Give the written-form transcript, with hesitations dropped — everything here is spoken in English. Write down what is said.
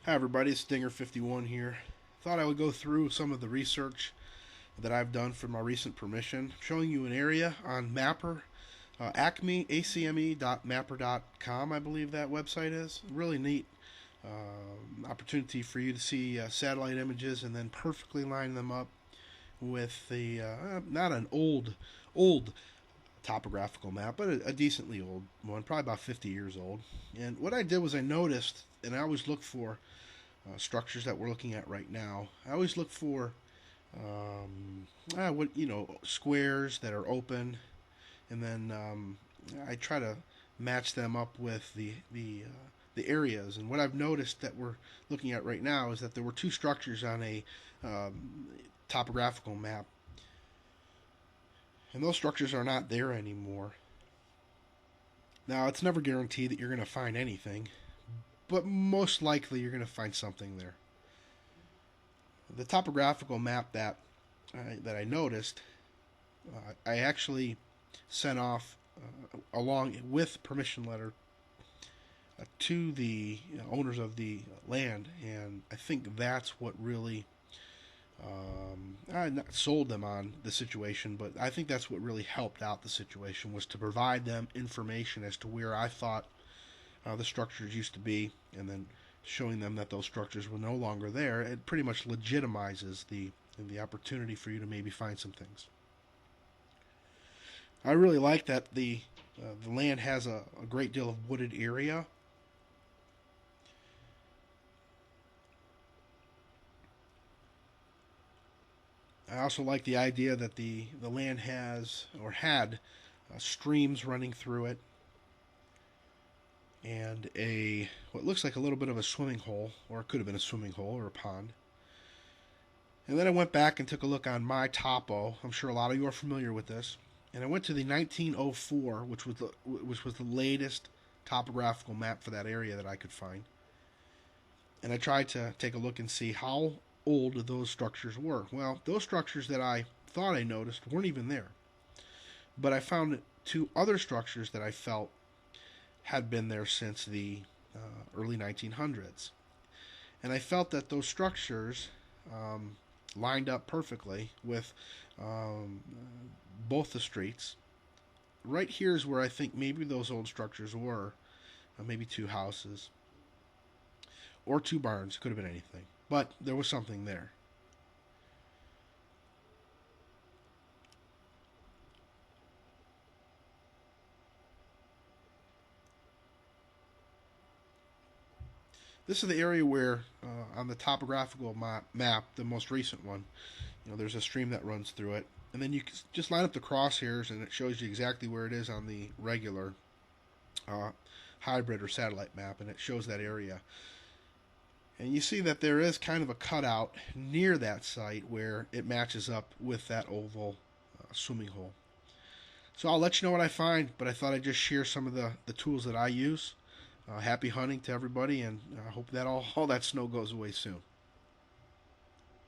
Hi everybody, it's Stinger51 here. Thought I would go through some of the research that I've done for my recent permission, showing you an area on Mapper, acme.mapper.com, I believe that website is. Really neat opportunity for you to see satellite images and then perfectly line them up with the not an old topographical map, but a decently old one, probably about 50 years old. And what I did was I noticed, and I always look for structures that we're looking at right now. I always look for squares that are open, and then I try to match them up with the areas. And what I've noticed that we're looking at right now is that there were two structures on a topographical map, and those structures are not there anymore. Now, it's never guaranteed that you're going to find anything, but most likely you're going to find something there. The topographical map that I noticed, I actually sent off along with permission letter to the owners of the land, and I think that's what really I not sold them on the situation, but I think that's what really helped out the situation, was to provide them information as to where I thought the structures used to be, and then showing them that those structures were no longer there. It pretty much legitimizes the opportunity for you to maybe find some things. I really like that the land has a great deal of wooded area. I also like the idea that the land has, or had, streams running through it, and a what looks like a little bit of a swimming hole, or it could have been a swimming hole or a pond. And then I went back and took a look on my topo. I'm sure a lot of you are familiar with this. And I went to the 1904, which was the latest topographical map for that area that I could find. And I tried to take a look and see how old those structures were. Well, those structures that I thought I noticed weren't even there. But I found two other structures that I felt had been there since the early 1900s. And I felt that those structures lined up perfectly with both the streets. Right here is where I think maybe those old structures were. Maybe two houses or two barns. Could have been anything. But there was something there. This is the area where, on the topographical map, the most recent one, there's a stream that runs through it, and then you just line up the crosshairs, and it shows you exactly where it is on the regular hybrid or satellite map, and it shows that area. And you see that there is kind of a cutout near that site where it matches up with that oval swimming hole. So I'll let you know what I find, but I thought I'd just share some of the tools that I use. Happy hunting to everybody, and I hope that all that snow goes away soon.